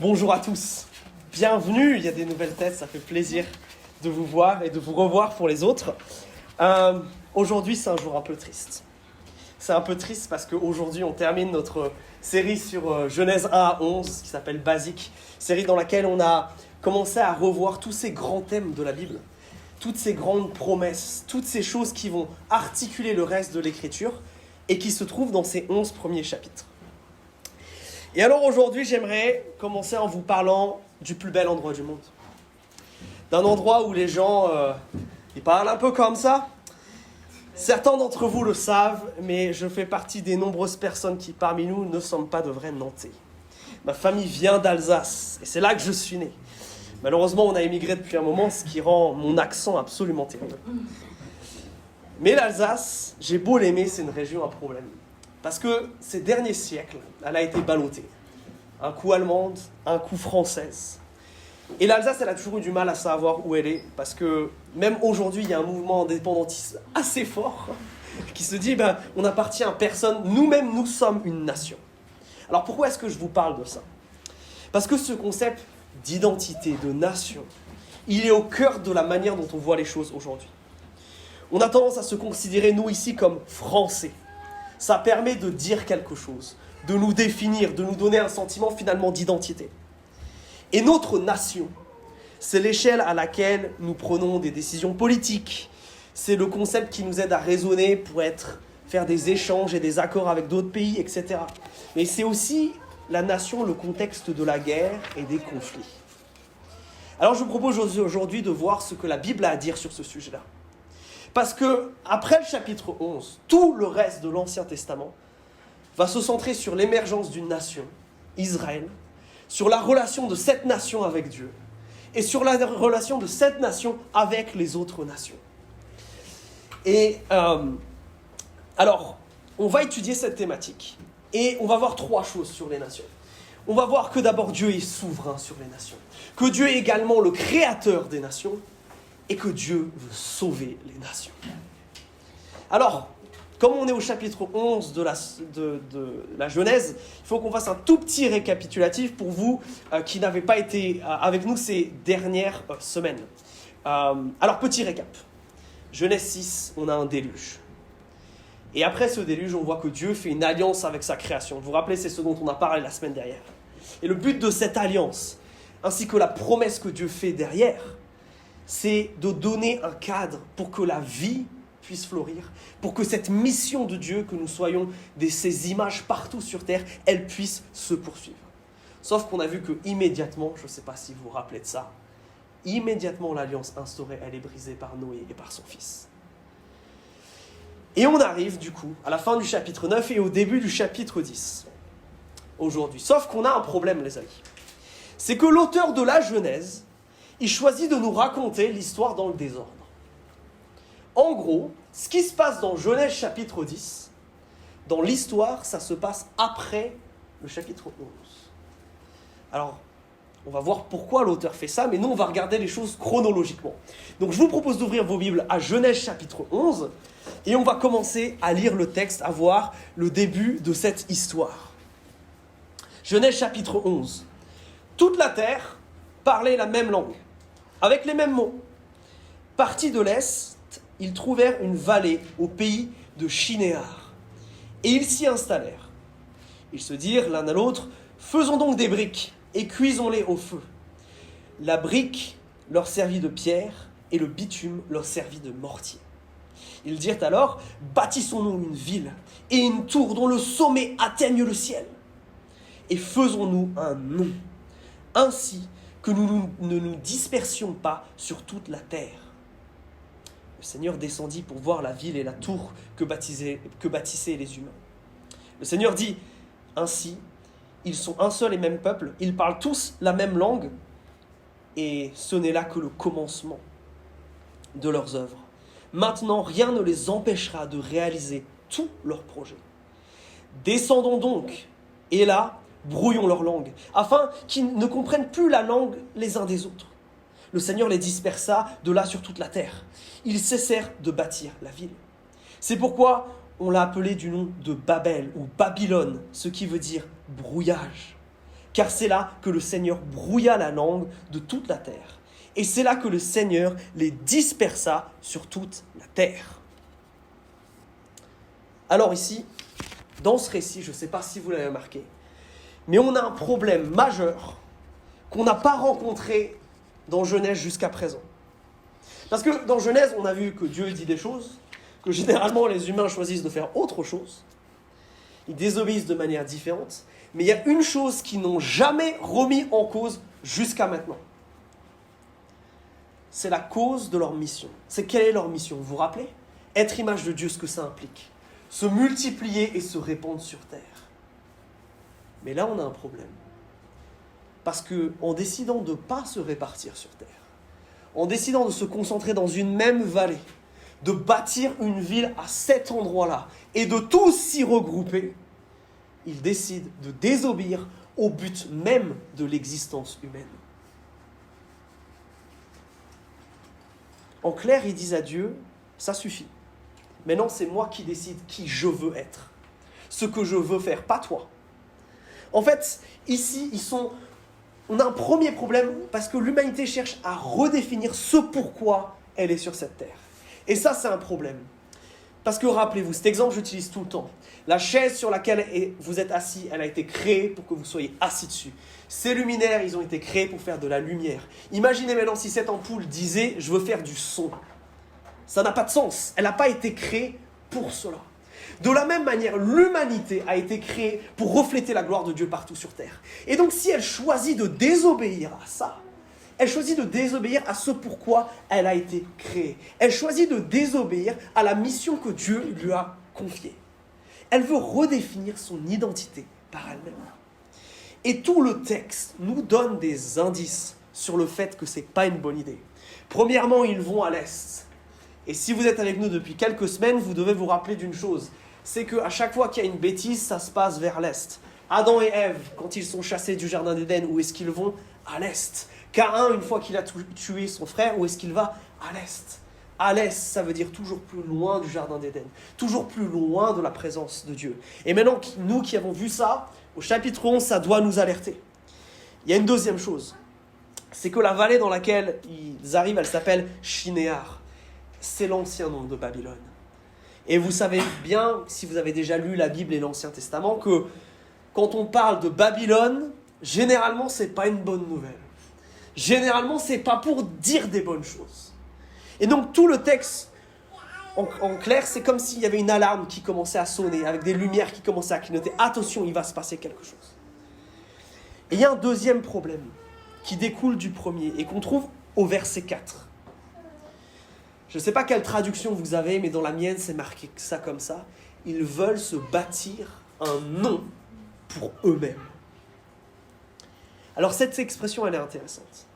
Bonjour à tous, bienvenue, il y a des nouvelles têtes, ça fait plaisir de vous voir et de vous revoir pour les autres. Aujourd'hui c'est un jour un peu triste. C'est un peu triste parce qu'aujourd'hui on termine notre série sur Genèse 1 à 11 qui s'appelle Basique, série dans laquelle on a commencé à revoir tous ces grands thèmes de la Bible, toutes ces grandes promesses, toutes ces choses qui vont articuler le reste de l'écriture et qui se trouvent dans ces 11 premiers chapitres. Et alors aujourd'hui, j'aimerais commencer en vous parlant du plus bel endroit du monde. D'un endroit où les gens, ils parlent un peu comme ça. Certains d'entre vous le savent, mais je fais partie des nombreuses personnes qui, parmi nous, ne sommes pas de vrais Nantais. Ma famille vient d'Alsace, et c'est là que je suis né. Malheureusement, on a émigré depuis un moment, ce qui rend mon accent absolument terrible. Mais l'Alsace, j'ai beau l'aimer, c'est une région à problème. Parce que ces derniers siècles, elle a été ballottée. Un coup allemande, un coup française. Et l'Alsace, elle a toujours eu du mal à savoir où elle est. Parce que même aujourd'hui, il y a un mouvement indépendantiste assez fort qui se dit, on n'appartient à personne. Nous-mêmes, nous sommes une nation. Alors pourquoi est-ce que je vous parle de ça ? Parce que ce concept d'identité, de nation, il est au cœur de la manière dont on voit les choses aujourd'hui. On a tendance à se considérer, nous, ici, comme Français. Ça permet de dire quelque chose, de nous définir, de nous donner un sentiment finalement d'identité. Et notre nation, c'est l'échelle à laquelle nous prenons des décisions politiques. C'est le concept qui nous aide à raisonner pour faire des échanges et des accords avec d'autres pays, etc. Mais c'est aussi la nation, le contexte de la guerre et des conflits. Alors je vous propose aujourd'hui de voir ce que la Bible a à dire sur ce sujet-là. Parce que après le chapitre 11, tout le reste de l'Ancien Testament va se centrer sur l'émergence d'une nation, Israël, sur la relation de cette nation avec Dieu, et sur la relation de cette nation avec les autres nations. Et alors, on va étudier cette thématique, et on va voir trois choses sur les nations. On va voir que d'abord Dieu est souverain sur les nations, que Dieu est également le créateur des nations, et que Dieu veut sauver les nations. Alors, comme on est au chapitre 11 de la Genèse, il faut qu'on fasse un tout petit récapitulatif pour vous qui n'avez pas été avec nous ces dernières semaines. Alors, petit récap. Genèse 6, on a un déluge. Et après ce déluge, on voit que Dieu fait une alliance avec sa création. Vous vous rappelez, c'est ce dont on a parlé la semaine dernière. Et le but de cette alliance, ainsi que la promesse que Dieu fait derrière, c'est de donner un cadre pour que la vie puisse fleurir, pour que cette mission de Dieu, que nous soyons ces images partout sur terre, elle puisse se poursuivre. Sauf qu'on a vu que immédiatement, je ne sais pas si vous vous rappelez de ça, immédiatement l'alliance instaurée, elle est brisée par Noé et par son fils. Et on arrive du coup à la fin du chapitre 9 et au début du chapitre 10, aujourd'hui. Sauf qu'on a un problème, les amis. C'est que l'auteur de la Genèse, il choisit de nous raconter l'histoire dans le désordre. En gros, ce qui se passe dans Genèse chapitre 10, dans l'histoire, ça se passe après le chapitre 11. Alors, on va voir pourquoi l'auteur fait ça, mais nous, on va regarder les choses chronologiquement. Donc, je vous propose d'ouvrir vos Bibles à Genèse chapitre 11, et on va commencer à lire le texte, à voir le début de cette histoire. Genèse chapitre 11. Toute la terre parlait la même langue, avec les mêmes mots. Partis de l'Est, ils trouvèrent une vallée au pays de Shinéar. Et ils s'y installèrent. Ils se dirent l'un à l'autre, « Faisons donc des briques et cuisons-les au feu. » La brique leur servit de pierre et le bitume leur servit de mortier. Ils dirent alors, « Bâtissons-nous une ville et une tour dont le sommet atteigne le ciel. Et faisons-nous un nom, ainsi que nous ne nous dispersions pas sur toute la terre. » Le Seigneur descendit pour voir la ville et la tour que bâtissaient les humains. Le Seigneur dit, « Ainsi, ils sont un seul et même peuple, ils parlent tous la même langue, et ce n'est là que le commencement de leurs œuvres. Maintenant, rien ne les empêchera de réaliser tous leurs projets. Descendons donc, et là, brouillons leur langue, afin qu'ils ne comprennent plus la langue les uns des autres. » Le Seigneur les dispersa de là sur toute la terre. Ils cessèrent de bâtir la ville. C'est pourquoi on l'a appelé du nom de Babel ou Babylone, ce qui veut dire brouillage. car c'est là que le Seigneur brouilla la langue de toute la terre. Et c'est là que le Seigneur les dispersa sur toute la terre. Alors ici, dans ce récit, je ne sais pas si vous l'avez remarqué, mais on a un problème majeur qu'on n'a pas rencontré dans Genèse jusqu'à présent. Parce que dans Genèse, on a vu que Dieu dit des choses, que généralement les humains choisissent de faire autre chose. Ils désobéissent de manière différente. Mais il y a une chose qu'ils n'ont jamais remis en cause jusqu'à maintenant. C'est la cause de leur mission. C'est quelle est leur mission? Vous vous rappelez? Être image de Dieu, ce que ça implique. Se multiplier et se répandre sur terre. Mais là, on a un problème. Parce qu'en décidant de ne pas se répartir sur terre, en décidant de se concentrer dans une même vallée, de bâtir une ville à cet endroit-là et de tous s'y regrouper, ils décident de désobéir au but même de l'existence humaine. En clair, ils disent à Dieu, ça suffit. Maintenant, c'est moi qui décide qui je veux être. Ce que je veux faire, pas toi. En fait, ici, on a un premier problème parce que l'humanité cherche à redéfinir ce pourquoi elle est sur cette terre. Et ça, c'est un problème. Parce que rappelez-vous, cet exemple, j'utilise tout le temps. La chaise sur laquelle vous êtes assis, elle a été créée pour que vous soyez assis dessus. Ces luminaires, ils ont été créés pour faire de la lumière. Imaginez maintenant si cette ampoule disait « je veux faire du son ». Ça n'a pas de sens. Elle n'a pas été créée pour cela. De la même manière, l'humanité a été créée pour refléter la gloire de Dieu partout sur terre. Et donc, si elle choisit de désobéir à ça, elle choisit de désobéir à ce pourquoi elle a été créée. Elle choisit de désobéir à la mission que Dieu lui a confiée. Elle veut redéfinir son identité par elle-même. Et tout le texte nous donne des indices sur le fait que ce n'est pas une bonne idée. Premièrement, ils vont à l'est. Et si vous êtes avec nous depuis quelques semaines, vous devez vous rappeler d'une chose. C'est qu'à chaque fois qu'il y a une bêtise, ça se passe vers l'est. Adam et Ève, quand ils sont chassés du jardin d'Éden, où est-ce qu'ils vont? À l'est. Caïn, une fois qu'il a tué son frère, où est-ce qu'il va? À l'est. À l'est, ça veut dire toujours plus loin du jardin d'Éden. Toujours plus loin de la présence de Dieu. Et maintenant, nous qui avons vu ça, au chapitre 11, ça doit nous alerter. Il y a une deuxième chose. C'est que la vallée dans laquelle ils arrivent, elle s'appelle Shinéar. C'est l'ancien nom de Babylone. Et vous savez bien, si vous avez déjà lu la Bible et l'Ancien Testament, que quand on parle de Babylone, généralement, ce n'est pas une bonne nouvelle. Généralement, ce n'est pas pour dire des bonnes choses. Et donc, tout le texte, en clair, c'est comme s'il y avait une alarme qui commençait à sonner, avec des lumières qui commençaient à clignoter. Attention, il va se passer quelque chose. Et il y a un deuxième problème qui découle du premier et qu'on trouve au verset 4. Je ne sais pas quelle traduction vous avez, mais dans la mienne, c'est marqué ça comme ça. Ils veulent se bâtir un nom pour eux-mêmes. Alors cette expression, elle est intéressante.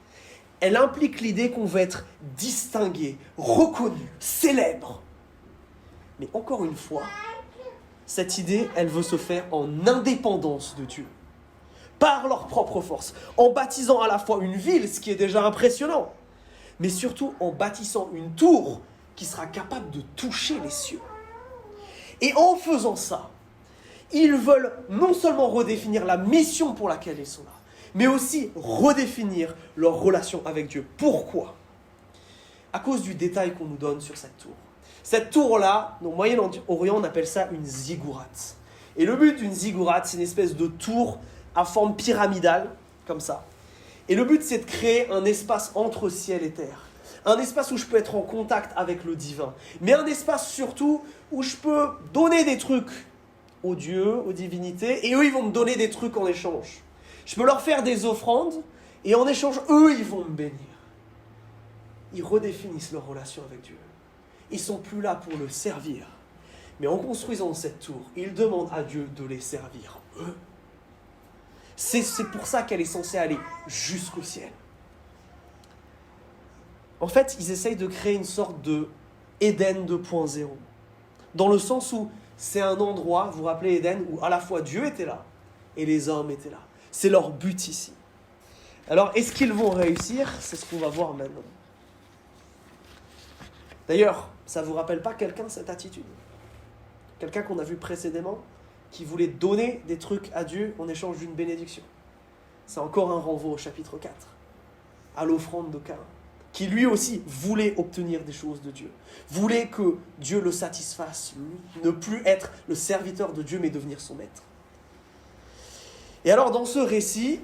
Elle implique l'idée qu'on veut être distingué, reconnu, célèbre. Mais encore une fois, cette idée, elle veut se faire en indépendance de Dieu. Par leur propre force, en bâtissant à la fois une ville, ce qui est déjà impressionnant, mais surtout en bâtissant une tour qui sera capable de toucher les cieux. Et en faisant ça, ils veulent non seulement redéfinir la mission pour laquelle ils sont là, mais aussi redéfinir leur relation avec Dieu. Pourquoi? À cause du détail qu'on nous donne sur cette tour. Cette tour-là, au Moyen-Orient, on appelle ça une ziggourate. Et le but d'une ziggourate, c'est une espèce de tour à forme pyramidale, comme ça. Et le but, c'est de créer un espace entre ciel et terre. Un espace où je peux être en contact avec le divin. Mais un espace surtout où je peux donner des trucs aux dieux, aux divinités, et eux, ils vont me donner des trucs en échange. Je peux leur faire des offrandes, et en échange, eux, ils vont me bénir. Ils redéfinissent leur relation avec Dieu. Ils ne sont plus là pour le servir. Mais en construisant cette tour, ils demandent à Dieu de les servir, eux. C'est pour ça qu'elle est censée aller jusqu'au ciel. En fait, ils essayent de créer une sorte de Éden 2.0. Dans le sens où c'est un endroit, vous vous rappelez Éden, où à la fois Dieu était là et les hommes étaient là. C'est leur but ici. Alors, est-ce qu'ils vont réussir? C'est ce qu'on va voir maintenant. D'ailleurs, ça ne vous rappelle pas quelqu'un, cette attitude? Quelqu'un qu'on a vu précédemment, qui voulait donner des trucs à Dieu en échange d'une bénédiction. c'est encore un renvoi au chapitre 4, à l'offrande de Caïn, qui lui aussi voulait obtenir des choses de Dieu, voulait que Dieu le satisfasse, lui, ne plus être le serviteur de Dieu, mais devenir son maître. Et alors dans ce récit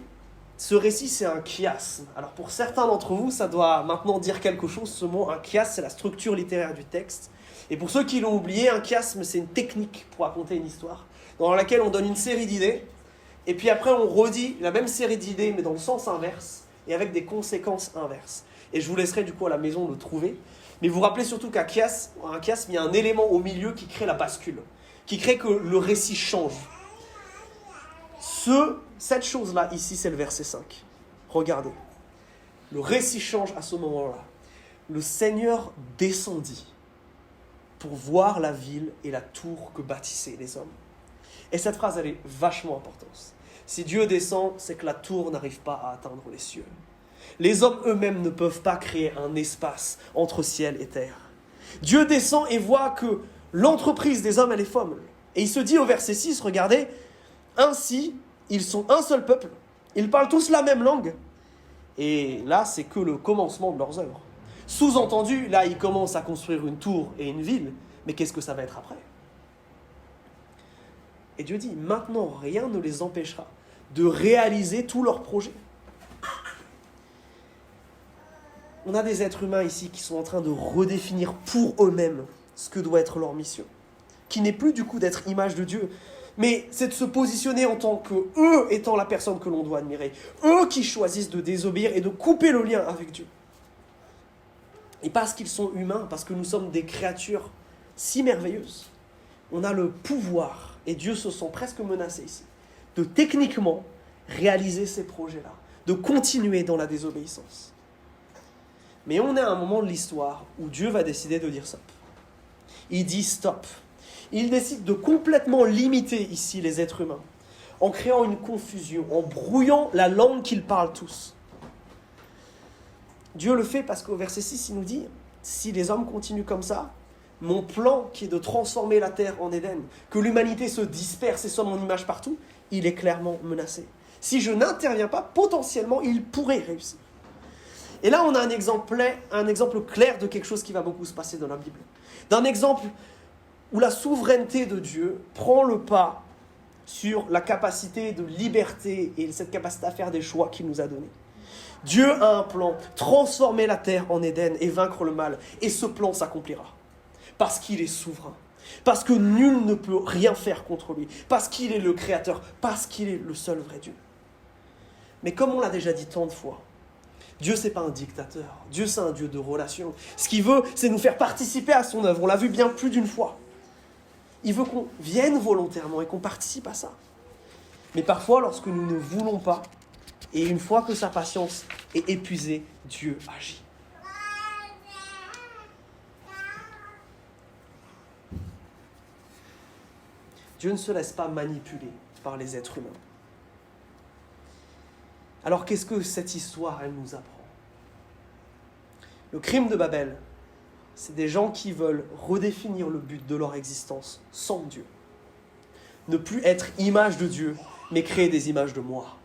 c'est un chiasme. Alors pour certains d'entre vous, ça doit maintenant dire quelque chose, ce mot, un chiasme, c'est la structure littéraire du texte. Et pour ceux qui l'ont oublié, un chiasme, c'est une technique pour raconter une histoire, dans laquelle on donne une série d'idées, et puis après on redit la même série d'idées, mais dans le sens inverse, et avec des conséquences inverses. Et je vous laisserai du coup à la maison le trouver. Mais vous vous rappelez surtout qu'un chiasme, il y a un élément au milieu qui crée la bascule, qui crée que le récit change. Cette chose-là, ici, c'est le verset 5. Regardez. Le récit change à ce moment-là. Le Seigneur descendit pour voir la ville et la tour que bâtissaient les hommes. Et cette phrase, elle est vachement importante. Si Dieu descend, c'est que la tour n'arrive pas à atteindre les cieux. Les hommes eux-mêmes ne peuvent pas créer un espace entre ciel et terre. Dieu descend et voit que l'entreprise des hommes, elle est folle. Et il se dit au verset 6, regardez, « Ainsi, ils sont un seul peuple, ils parlent tous la même langue. » Et là, c'est que le commencement de leurs œuvres. Sous-entendu, là, ils commencent à construire une tour et une ville, mais qu'est-ce que ça va être après ? Et Dieu dit, maintenant, rien ne les empêchera de réaliser tous leurs projets. On a des êtres humains ici qui sont en train de redéfinir pour eux-mêmes ce que doit être leur mission, qui n'est plus du coup d'être image de Dieu, mais c'est de se positionner en tant que eux étant la personne que l'on doit admirer, eux qui choisissent de désobéir et de couper le lien avec Dieu. Et parce qu'ils sont humains, parce que nous sommes des créatures si merveilleuses, on a le pouvoir, et Dieu se sent presque menacé ici, de techniquement réaliser ces projets-là, de continuer dans la désobéissance. Mais on est à un moment de l'histoire où Dieu va décider de dire stop. Il dit stop. Il décide de complètement limiter ici les êtres humains, en créant une confusion, en brouillant la langue qu'ils parlent tous. Dieu le fait parce qu'au verset 6, il nous dit, si les hommes continuent comme ça, mon plan qui est de transformer la terre en Éden, que l'humanité se disperse et soit mon image partout, il est clairement menacé. Si je n'interviens pas, potentiellement, il pourrait réussir. Et là, on a un exemple clair de quelque chose qui va beaucoup se passer dans la Bible. D'un exemple où la souveraineté de Dieu prend le pas sur la capacité de liberté et cette capacité à faire des choix qu'il nous a donnés. Dieu a un plan, transformer la terre en Éden et vaincre le mal. Et ce plan s'accomplira. Parce qu'il est souverain. Parce que nul ne peut rien faire contre lui. Parce qu'il est le Créateur. Parce qu'il est le seul vrai Dieu. Mais comme on l'a déjà dit tant de fois, Dieu, c'est pas un dictateur. Dieu, c'est un Dieu de relation. Ce qu'il veut, c'est nous faire participer à son œuvre. On l'a vu bien plus d'une fois. Il veut qu'on vienne volontairement et qu'on participe à ça. Mais parfois, lorsque nous ne voulons pas, et une fois que sa patience est épuisée, Dieu agit. Dieu ne se laisse pas manipuler par les êtres humains. Alors qu'est-ce que cette histoire, elle nous apprend ? Le crime de Babel, c'est des gens qui veulent redéfinir le but de leur existence sans Dieu. Ne plus être image de Dieu, mais créer des images de moi.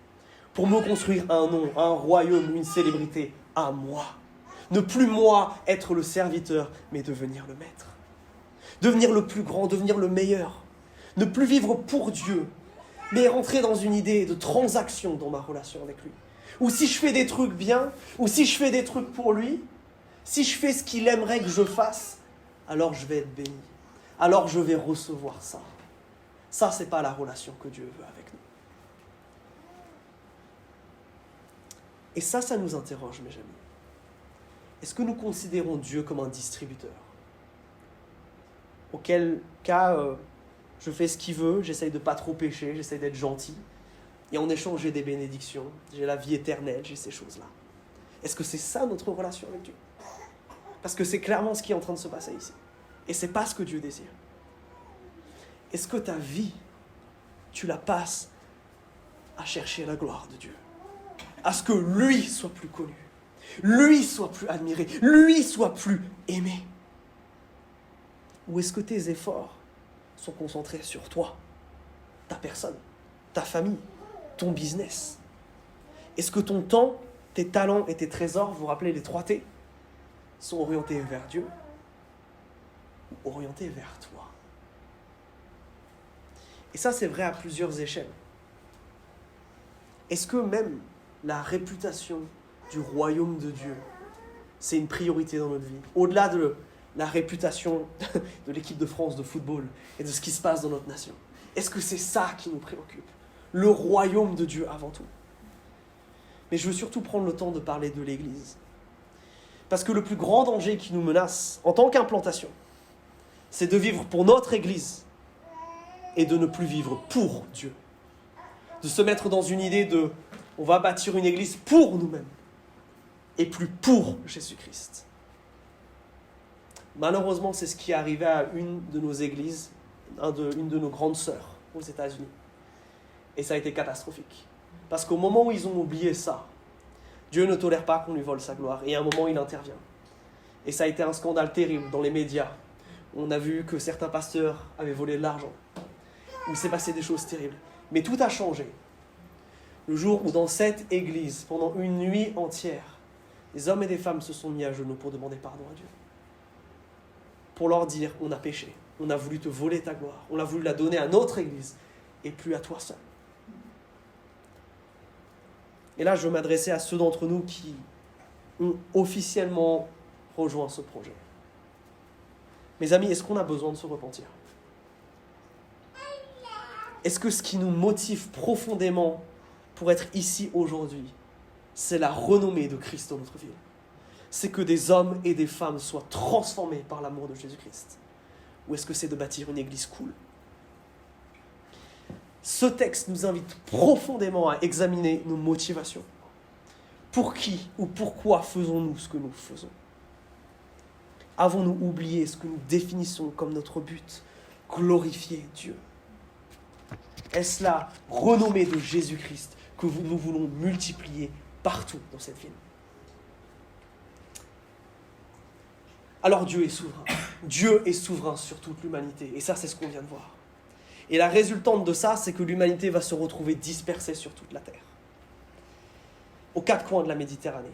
Pour me construire un nom, un royaume, une célébrité à moi. Ne plus moi être le serviteur, mais devenir le maître. Devenir le plus grand, devenir le meilleur. Ne plus vivre pour Dieu, mais rentrer dans une idée de transaction dans ma relation avec lui. Ou si je fais des trucs bien, ou si je fais des trucs pour lui, si je fais ce qu'il aimerait que je fasse, alors je vais être béni. Alors je vais recevoir ça. Ça, c'est pas la relation que Dieu veut avec nous. Et ça nous interroge, mes amis. Est-ce que nous considérons Dieu comme un distributeur ? Auquel cas, je fais ce qu'il veut, j'essaye de pas trop pécher, j'essaye d'être gentil. Et en échange, j'ai des bénédictions, j'ai la vie éternelle, j'ai ces choses-là. Est-ce que c'est ça notre relation avec Dieu ? Parce que c'est clairement ce qui est en train de se passer ici. Et c'est pas ce que Dieu désire. Est-ce que ta vie, tu la passes à chercher la gloire de Dieu ? À ce que lui soit plus connu, lui soit plus admiré, lui soit plus aimé ? Ou est-ce que tes efforts sont concentrés sur toi, ta personne, ta famille, ton business ? Est-ce que ton temps, tes talents et tes trésors, vous vous rappelez les 3 T, sont orientés vers Dieu ou orientés vers toi? Et ça, c'est vrai à plusieurs échelles. Est-ce que même la réputation du royaume de Dieu, c'est une priorité dans notre vie? Au-delà de la réputation de l'équipe de France de football et de ce qui se passe dans notre nation. Est-ce que c'est ça qui nous préoccupe? Le royaume de Dieu avant tout. Mais je veux surtout prendre le temps de parler de l'Église. Parce que le plus grand danger qui nous menace en tant qu'implantation, c'est de vivre pour notre Église et de ne plus vivre pour Dieu. De se mettre dans une idée de on va bâtir une Église pour nous-mêmes et plus pour Jésus-Christ. Malheureusement, c'est ce qui est arrivé à une de nos églises, une de nos grandes sœurs aux États-Unis. Et ça a été catastrophique. Parce qu'au moment où ils ont oublié ça, Dieu ne tolère pas qu'on lui vole sa gloire. Et à un moment, il intervient. Et ça a été un scandale terrible dans les médias. On a vu que certains pasteurs avaient volé de l'argent. Où il s'est passé des choses terribles. Mais tout a changé. Le jour où dans cette église, pendant une nuit entière, des hommes et des femmes se sont mis à genoux pour demander pardon à Dieu. Pour leur dire, on a péché. On a voulu te voler ta gloire. On a voulu la donner à notre église et plus à toi seul. Et là, je veux m'adresser à ceux d'entre nous qui ont officiellement rejoint ce projet. Mes amis, est-ce qu'on a besoin de se repentir? Est-ce que ce qui nous motive profondément pour être ici aujourd'hui, c'est la renommée de Christ dans notre vie? C'est que des hommes et des femmes soient transformés par l'amour de Jésus-Christ? Ou est-ce que c'est de bâtir une église cool? Ce texte nous invite profondément à examiner nos motivations. Pour qui ou pourquoi faisons-nous ce que nous faisons? Avons-nous oublié ce que nous définissons comme notre but? Glorifier Dieu. Est-ce la renommée de Jésus-Christ que nous voulons multiplier partout dans cette ville? Alors Dieu est souverain. Dieu est souverain sur toute l'humanité. Et ça, c'est ce qu'on vient de voir. Et la résultante de ça, c'est que l'humanité va se retrouver dispersée sur toute la terre. Aux 4 coins de la Méditerranée.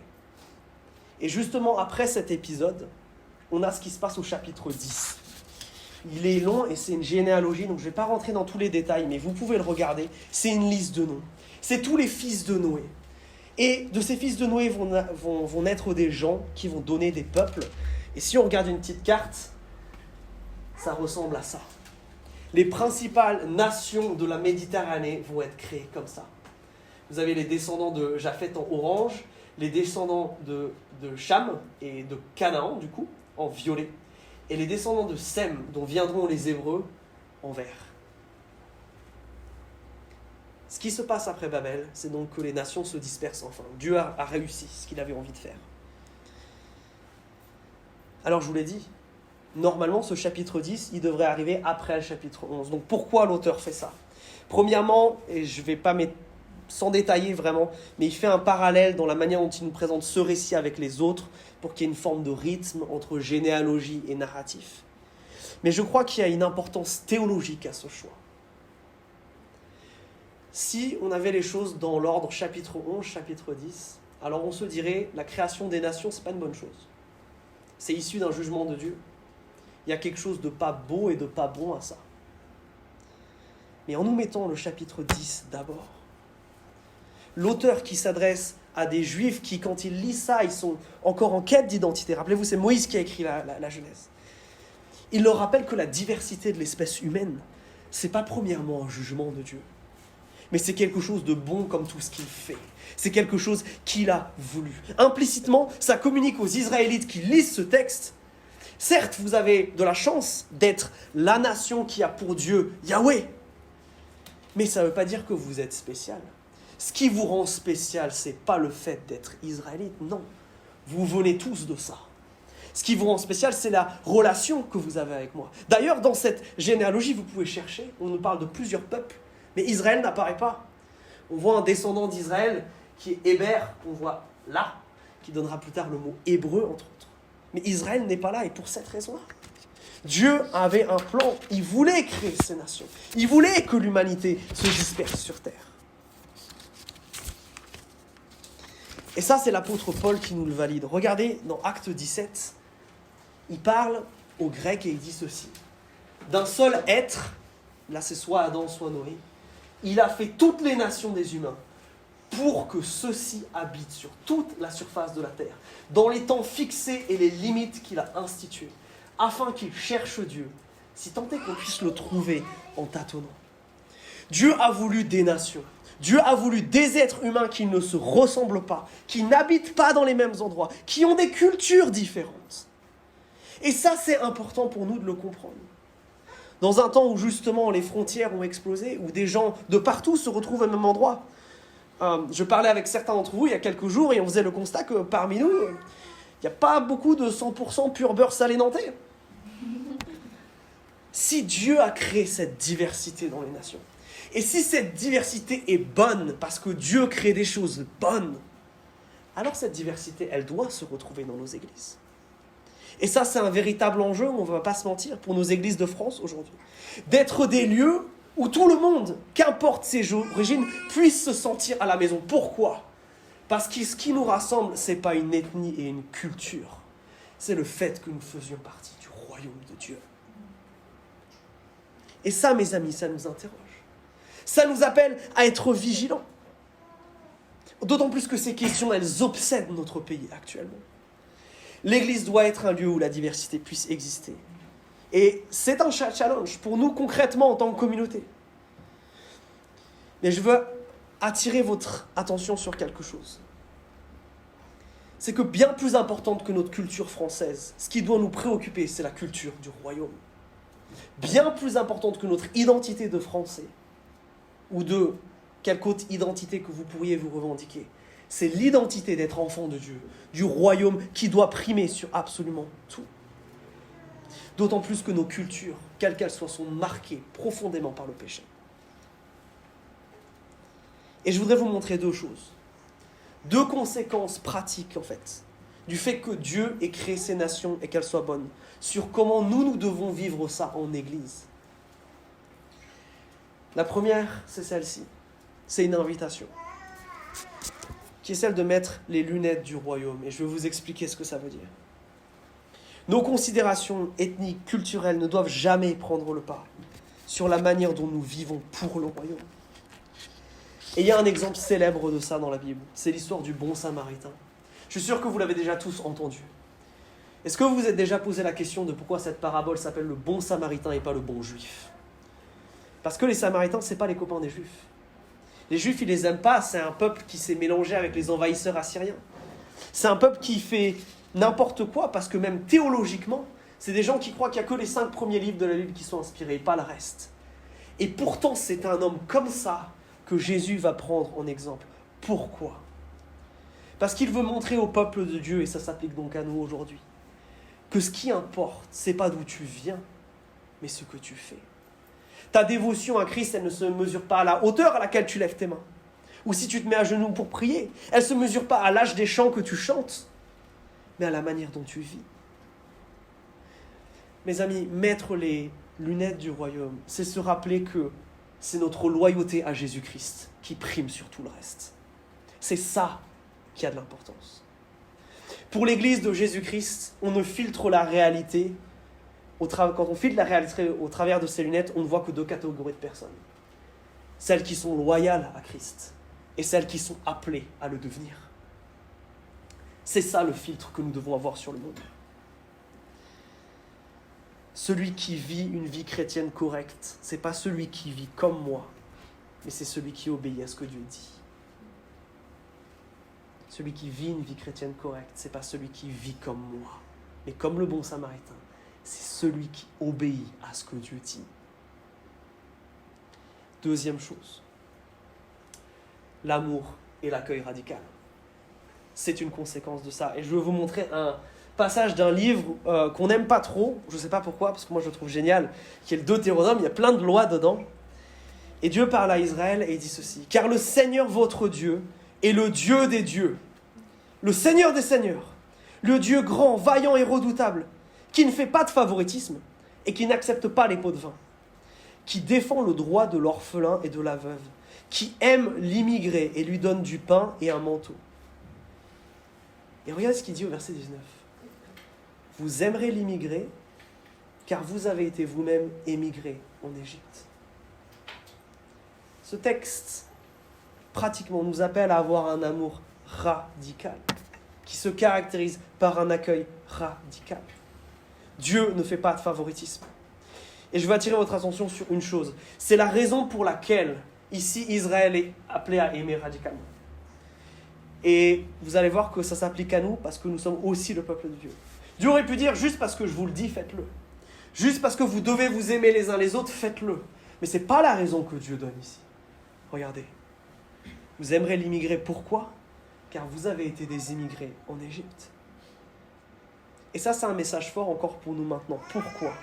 Et justement, après cet épisode, on a ce qui se passe au chapitre 10. Il est long et c'est une généalogie, donc je ne vais pas rentrer dans tous les détails, mais vous pouvez le regarder. C'est une liste de noms. C'est tous les fils de Noé. Et de ces fils de Noé vont naître des gens qui vont donner des peuples. Et si on regarde une petite carte, ça ressemble à ça. Les principales nations de la Méditerranée vont être créées comme ça. Vous avez les descendants de Japheth en orange, les descendants de Cham et de Canaan, du coup, en violet, et les descendants de Sem, dont viendront les Hébreux, en vert. Ce qui se passe après Babel, c'est donc que les nations se dispersent enfin. Dieu a réussi ce qu'il avait envie de faire. Alors je vous l'ai dit, normalement ce chapitre 10, il devrait arriver après le chapitre 11. Donc pourquoi l'auteur fait ça? Premièrement, et je ne vais pas sans détailler vraiment, mais il fait un parallèle dans la manière dont il nous présente ce récit avec les autres pour qu'il y ait une forme de rythme entre généalogie et narratif. Mais je crois qu'il y a une importance théologique à ce choix. Si on avait les choses dans l'ordre chapitre 11, chapitre 10, alors on se dirait la création des nations, c'est pas une bonne chose. C'est issu d'un jugement de Dieu. Il y a quelque chose de pas beau et de pas bon à ça. Mais en nous mettant le chapitre 10 d'abord, l'auteur qui s'adresse à des Juifs qui, quand ils lisent ça, ils sont encore en quête d'identité. Rappelez-vous, c'est Moïse qui a écrit la Genèse. Il leur rappelle que la diversité de l'espèce humaine, c'est pas premièrement un jugement de Dieu, mais c'est quelque chose de bon comme tout ce qu'il fait. C'est quelque chose qu'il a voulu. Implicitement, ça communique aux Israélites qui lisent ce texte. Certes, vous avez de la chance d'être la nation qui a pour Dieu Yahweh, mais ça ne veut pas dire que vous êtes spécial. Ce qui vous rend spécial, ce n'est pas le fait d'être Israélite, non. Vous venez tous de ça. Ce qui vous rend spécial, c'est la relation que vous avez avec moi. D'ailleurs, dans cette généalogie, vous pouvez chercher, on nous parle de plusieurs peuples, mais Israël n'apparaît pas. On voit un descendant d'Israël qui est Héber, on voit là, qui donnera plus tard le mot hébreu, entre autres. Mais Israël n'est pas là, et pour cette raison-là. Dieu avait un plan, il voulait créer ces nations. Il voulait que l'humanité se disperse sur terre. Et ça, c'est l'apôtre Paul qui nous le valide. Regardez, dans Acte 17, il parle aux Grecs et il dit ceci. D'un seul être, là c'est soit Adam, soit Noé, il a fait toutes les nations des humains pour que ceux-ci habitent sur toute la surface de la terre, dans les temps fixés et les limites qu'il a institués, afin qu'ils cherchent Dieu, si tant est qu'on puisse le trouver en tâtonnant. Dieu a voulu des nations. Dieu a voulu des êtres humains qui ne se ressemblent pas, qui n'habitent pas dans les mêmes endroits, qui ont des cultures différentes. Et ça, c'est important pour nous de le comprendre. Dans un temps où justement les frontières ont explosé, où des gens de partout se retrouvent au même endroit. Je parlais avec certains d'entre vous il y a quelques jours et on faisait le constat que parmi nous, il n'y a pas beaucoup de 100% pur beurre salé nantais. Si Dieu a créé cette diversité dans les nations, et si cette diversité est bonne, parce que Dieu crée des choses bonnes, alors cette diversité, elle doit se retrouver dans nos églises. Et ça, c'est un véritable enjeu, on ne va pas se mentir, pour nos églises de France aujourd'hui. D'être des lieux où tout le monde, qu'importe ses origines, puisse se sentir à la maison. Pourquoi ? Parce que ce qui nous rassemble, ce n'est pas une ethnie et une culture. C'est le fait que nous faisions partie du royaume de Dieu. Et ça, mes amis, ça nous interroge. Ça nous appelle à être vigilants. D'autant plus que ces questions, elles obsèdent notre pays actuellement. L'Église doit être un lieu où la diversité puisse exister. Et c'est un challenge pour nous concrètement en tant que communauté. Mais je veux attirer votre attention sur quelque chose. C'est que bien plus importante que notre culture française, ce qui doit nous préoccuper, c'est la culture du royaume. Bien plus importante que notre identité de Français, ou de quelque autre identité que vous pourriez vous revendiquer. C'est l'identité d'être enfant de Dieu, du royaume qui doit primer sur absolument tout. D'autant plus que nos cultures, quelles qu'elles soient, sont marquées profondément par le péché. Et je voudrais vous montrer deux choses. Deux conséquences pratiques, en fait, du fait que Dieu ait créé ces nations et qu'elles soient bonnes, sur comment nous devons vivre ça en Église. La première, c'est celle-ci. C'est une invitation, qui est celle de mettre les lunettes du royaume. Et je vais vous expliquer ce que ça veut dire. Nos considérations ethniques, culturelles ne doivent jamais prendre le pas sur la manière dont nous vivons pour le royaume. Et il y a un exemple célèbre de ça dans la Bible. C'est l'histoire du bon samaritain. Je suis sûr que vous l'avez déjà tous entendu. Est-ce que vous vous êtes déjà posé la question de pourquoi cette parabole s'appelle le bon samaritain et pas le bon juif ? Parce que les Samaritains, ce n'est pas les copains des Juifs. Les Juifs, ils ne les aiment pas. C'est un peuple qui s'est mélangé avec les envahisseurs assyriens. C'est un peuple qui fait n'importe quoi, parce que même théologiquement, c'est des gens qui croient qu'il n'y a que les 5 premiers livres de la Bible qui sont inspirés, et pas le reste. Et pourtant, c'est un homme comme ça que Jésus va prendre en exemple. Pourquoi ? Parce qu'il veut montrer au peuple de Dieu, et ça s'applique donc à nous aujourd'hui, que ce qui importe, ce n'est pas d'où tu viens, mais ce que tu fais. Ta dévotion à Christ, elle ne se mesure pas à la hauteur à laquelle tu lèves tes mains. Ou si tu te mets à genoux pour prier, elle ne se mesure pas à l'âge des chants que tu chantes, mais à la manière dont tu vis. Mes amis, mettre les lunettes du royaume, c'est se rappeler que c'est notre loyauté à Jésus-Christ qui prime sur tout le reste. C'est ça qui a de l'importance. Pour l'Église de Jésus-Christ, on ne filtre la réalité. Quand on filtre la réalité au travers de ces lunettes, on ne voit que 2 catégories de personnes. Celles qui sont loyales à Christ et celles qui sont appelées à le devenir. C'est ça le filtre que nous devons avoir sur le monde. Celui qui vit une vie chrétienne correcte, ce n'est pas celui qui vit comme moi, mais c'est celui qui obéit à ce que Dieu dit. Celui qui vit une vie chrétienne correcte, ce n'est pas celui qui vit comme moi, mais comme le bon samaritain. C'est celui qui obéit à ce que Dieu dit. Deuxième chose, l'amour et l'accueil radical. C'est une conséquence de ça. Et je vais vous montrer un passage d'un livre qu'on n'aime pas trop, je ne sais pas pourquoi, parce que moi je le trouve génial, qui est le Deutéronome, il y a plein de lois dedans. Et Dieu parle à Israël et il dit ceci. « Car le Seigneur votre Dieu est le Dieu des dieux, le Seigneur des seigneurs, le Dieu grand, vaillant et redoutable, qui ne fait pas de favoritisme et qui n'accepte pas les pots de vin, qui défend le droit de l'orphelin et de la veuve, qui aime l'immigré et lui donne du pain et un manteau, Et regarde ce qu'il dit au verset 19. Vous aimerez l'immigré, car vous avez été vous-même émigrés en Égypte. Ce texte, pratiquement, nous appelle à avoir un amour radical, qui se caractérise par un accueil radical. Dieu ne fait pas de favoritisme. Et je veux attirer votre attention sur une chose. C'est la raison pour laquelle, ici, Israël est appelé à aimer radicalement. Et vous allez voir que ça s'applique à nous, parce que nous sommes aussi le peuple de Dieu. Dieu aurait pu dire, juste parce que je vous le dis, faites-le. Juste parce que vous devez vous aimer les uns les autres, faites-le. Mais ce n'est pas la raison que Dieu donne ici. Regardez. Vous aimerez l'immigré, pourquoi ? Car vous avez été des immigrés en Égypte. Et ça, c'est un message fort encore pour nous maintenant. Pourquoi ?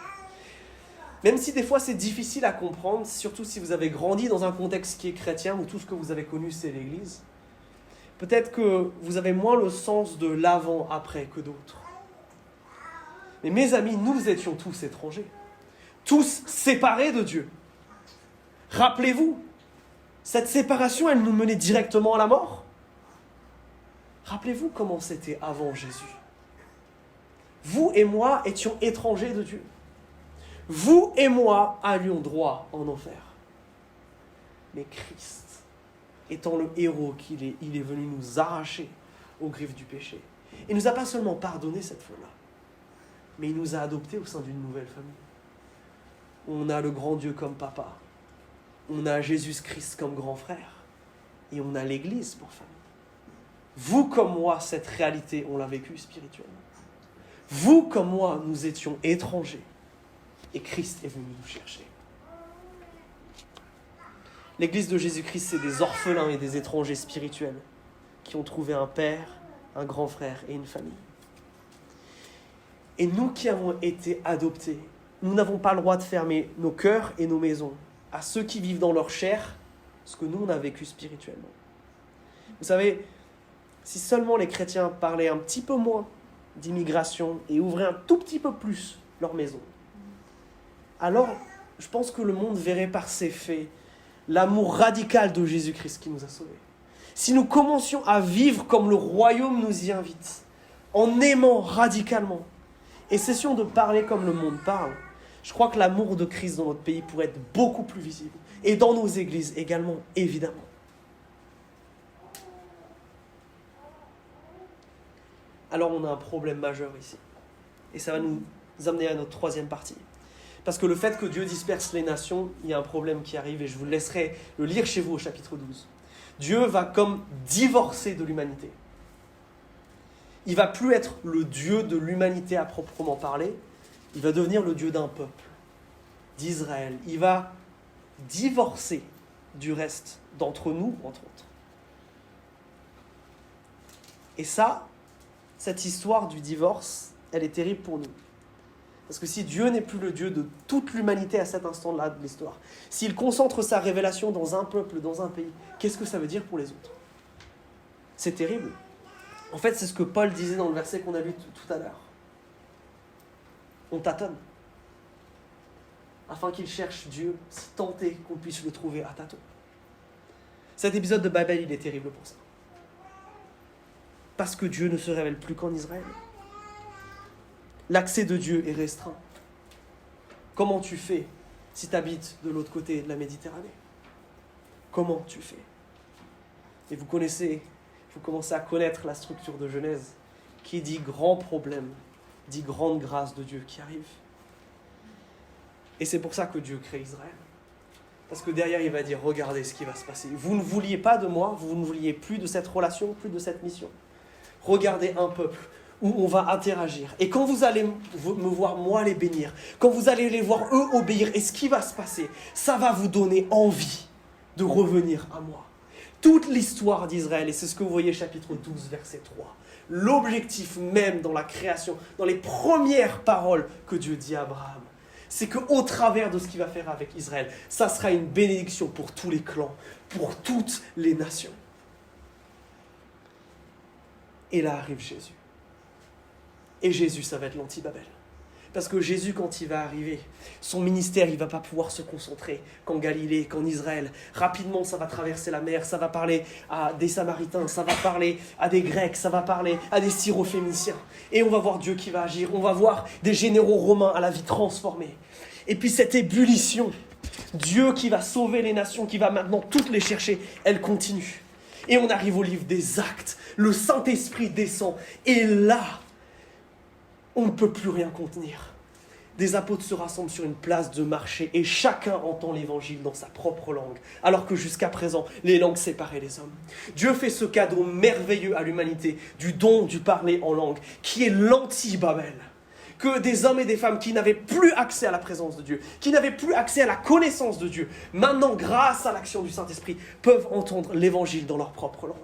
Même si des fois c'est difficile à comprendre, surtout si vous avez grandi dans un contexte qui est chrétien, où tout ce que vous avez connu c'est l'Église, peut-être que vous avez moins le sens de l'avant-après que d'autres. Mais mes amis, nous étions tous étrangers, tous séparés de Dieu. Rappelez-vous, cette séparation, elle nous menait directement à la mort. Rappelez-vous comment c'était avant Jésus. Vous et moi étions étrangers de Dieu. Vous et moi allions droit en enfer. Mais Christ, étant le héros qu'il est, il est venu nous arracher aux griffes du péché. Il ne nous a pas seulement pardonné cette fois-là, mais il nous a adoptés au sein d'une nouvelle famille. On a le grand Dieu comme papa, on a Jésus-Christ comme grand frère, et on a l'Église pour famille. Vous comme moi, cette réalité, on l'a vécue spirituellement. Vous comme moi, nous étions étrangers, et Christ est venu nous chercher. L'Église de Jésus-Christ, c'est des orphelins et des étrangers spirituels qui ont trouvé un père, un grand frère et une famille. Et nous qui avons été adoptés, nous n'avons pas le droit de fermer nos cœurs et nos maisons à ceux qui vivent dans leur chair, ce que nous, on a vécu spirituellement. Vous savez, si seulement les chrétiens parlaient un petit peu moins d'immigration et ouvraient un tout petit peu plus leur maison, alors je pense que le monde verrait par ses faits l'amour radical de Jésus-Christ qui nous a sauvés. Si nous commencions à vivre comme le royaume nous y invite, en aimant radicalement, et cessions de parler comme le monde parle, je crois que l'amour de Christ dans notre pays pourrait être beaucoup plus visible. Et dans nos églises également, évidemment. Alors on a un problème majeur ici. Et ça va nous amener à notre troisième partie. Parce que le fait que Dieu disperse les nations, il y a un problème qui arrive et je vous laisserai le lire chez vous au chapitre 12. Dieu va comme divorcer de l'humanité. Il ne va plus être le Dieu de l'humanité à proprement parler, il va devenir le Dieu d'un peuple, d'Israël. Il va divorcer du reste d'entre nous, entre autres. Et ça, cette histoire du divorce, elle est terrible pour nous. Parce que si Dieu n'est plus le Dieu de toute l'humanité à cet instant-là de l'histoire, s'il concentre sa révélation dans un peuple, dans un pays, qu'est-ce que ça veut dire pour les autres ? C'est terrible. En fait, c'est ce que Paul disait dans le verset qu'on a lu tout à l'heure. On tâtonne. Afin qu'il cherche Dieu, si tant est qu'on puisse le trouver à tâtons. Cet épisode de Babel, il est terrible pour ça. Parce que Dieu ne se révèle plus qu'en Israël. L'accès de Dieu est restreint. Comment tu fais si tu habites de l'autre côté de la Méditerranée ? Comment tu fais ? Et vous commencez à connaître la structure de Genèse, qui dit grand problème, dit grande grâce de Dieu qui arrive. Et c'est pour ça que Dieu crée Israël. Parce que derrière, il va dire, regardez ce qui va se passer. Vous ne vouliez pas de moi, vous ne vouliez plus de cette relation, plus de cette mission. Regardez un peuple où on va interagir. Et quand vous allez me voir, moi, les bénir, quand vous allez les voir, eux, obéir, et ce qui va se passer, ça va vous donner envie de revenir à moi. Toute l'histoire d'Israël, et c'est ce que vous voyez chapitre 12, verset 3, l'objectif même dans la création, dans les premières paroles que Dieu dit à Abraham, c'est qu'au travers de ce qu'il va faire avec Israël, ça sera une bénédiction pour tous les clans, pour toutes les nations. Et là arrive Jésus. Et Jésus, ça va être l'anti-Babel. Parce que Jésus, quand il va arriver, son ministère, il ne va pas pouvoir se concentrer qu'en Galilée, qu'en Israël. Rapidement, ça va traverser la mer, ça va parler à des Samaritains, ça va parler à des Grecs, ça va parler à des Syrophéniciens. Et on va voir Dieu qui va agir, on va voir des généraux romains à la vie transformée. Et puis cette ébullition, Dieu qui va sauver les nations, qui va maintenant toutes les chercher, elle continue. Et on arrive au livre des Actes, le Saint-Esprit descend, et là, on ne peut plus rien contenir. Des apôtres se rassemblent sur une place de marché et chacun entend l'évangile dans sa propre langue, alors que jusqu'à présent, les langues séparaient les hommes. Dieu fait ce cadeau merveilleux à l'humanité du don du parler en langue, qui est l'anti-Babel. Que des hommes et des femmes qui n'avaient plus accès à la présence de Dieu, qui n'avaient plus accès à la connaissance de Dieu, maintenant, grâce à l'action du Saint-Esprit, peuvent entendre l'évangile dans leur propre langue.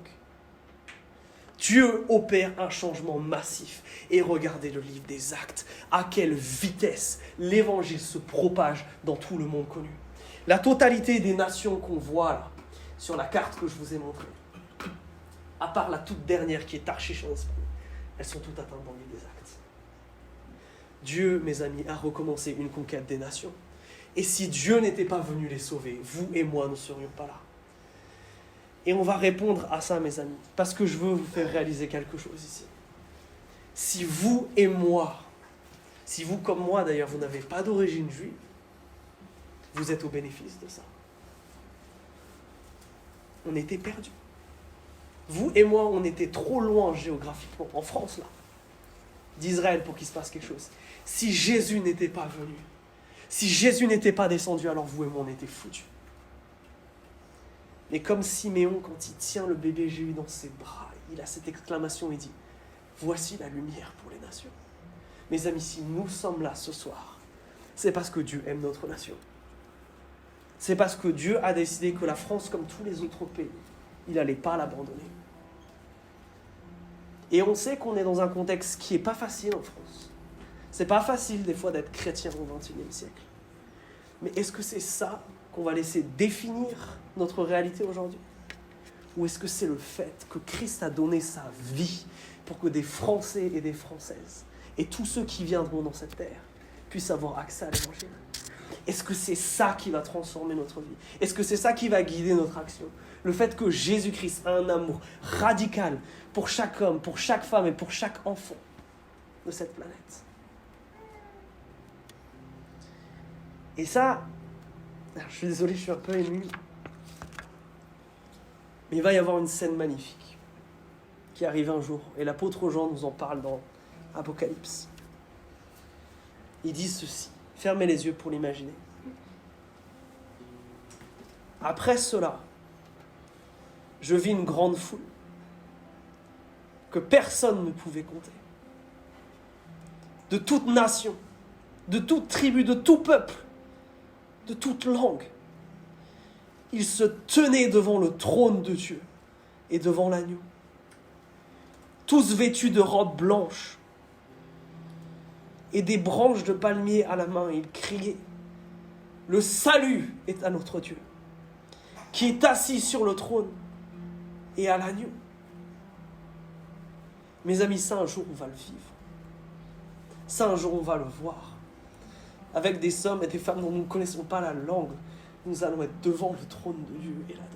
Dieu opère un changement massif. Et regardez le livre des Actes, à quelle vitesse l'évangile se propage dans tout le monde connu. La totalité des nations qu'on voit là, sur la carte que je vous ai montrée, à part la toute dernière qui est Tarshish en Espagne, elles sont toutes atteintes dans le livre des Actes. Dieu, mes amis, a recommencé une conquête des nations. Et si Dieu n'était pas venu les sauver, vous et moi ne serions pas là. Et on va répondre à ça, mes amis, parce que je veux vous faire réaliser quelque chose ici. Si vous et moi, si vous comme moi d'ailleurs, vous n'avez pas d'origine juive, vous êtes au bénéfice de ça. On était perdus. Vous et moi, on était trop loin géographiquement, en France là, d'Israël pour qu'il se passe quelque chose. Si Jésus n'était pas venu, si Jésus n'était pas descendu, alors vous et moi, on était foutus. Mais comme Siméon, quand il tient le bébé Jésus dans ses bras, il a cette exclamation, il dit « Voici la lumière pour les nations ». Mes amis, si nous sommes là ce soir, c'est parce que Dieu aime notre nation. C'est parce que Dieu a décidé que la France, comme tous les autres pays, il n'allait pas l'abandonner. Et on sait qu'on est dans un contexte qui n'est pas facile en France. C'est pas facile des fois d'être chrétien au XXIe siècle. Mais est-ce que c'est ça qu'on va laisser définir notre réalité aujourd'hui? Ou est-ce que c'est le fait que Christ a donné sa vie pour que des Français et des Françaises et tous ceux qui viendront dans cette terre puissent avoir accès à l'évangile? Est-ce que c'est ça qui va transformer notre vie? Est-ce que c'est ça qui va guider notre action? Le fait que Jésus-Christ a un amour radical pour chaque homme, pour chaque femme et pour chaque enfant de cette planète. Et ça, je suis désolé, je suis un peu ému, mais il va y avoir une scène magnifique qui arrive un jour, et l'apôtre Jean nous en parle dans Apocalypse. Il dit ceci, fermez les yeux pour l'imaginer. Après cela, je vis une grande foule que personne ne pouvait compter, de toute nation, de toute tribu, de tout peuple, de toute langue. Ils se tenaient devant le trône de Dieu et devant l'agneau, tous vêtus de robes blanches et des branches de palmier à la main. Ils criaient « Le salut est à notre Dieu, qui est assis sur le trône et à l'agneau. » Mes amis, ça un jour on va le vivre. Ça un jour on va le voir. Avec des hommes et des femmes dont nous ne connaissons pas la langue, nous allons être devant le trône de Dieu et l'adorer.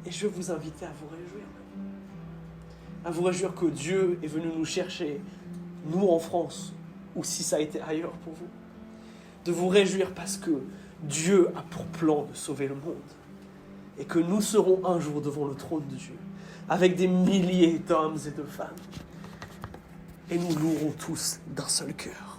Et je veux vous inviter à vous réjouir. À vous réjouir que Dieu est venu nous chercher, nous en France, ou si ça a été ailleurs pour vous. De vous réjouir parce que Dieu a pour plan de sauver le monde. Et que nous serons un jour devant le trône de Dieu, avec des milliers d'hommes et de femmes. Et nous louerons tous d'un seul cœur.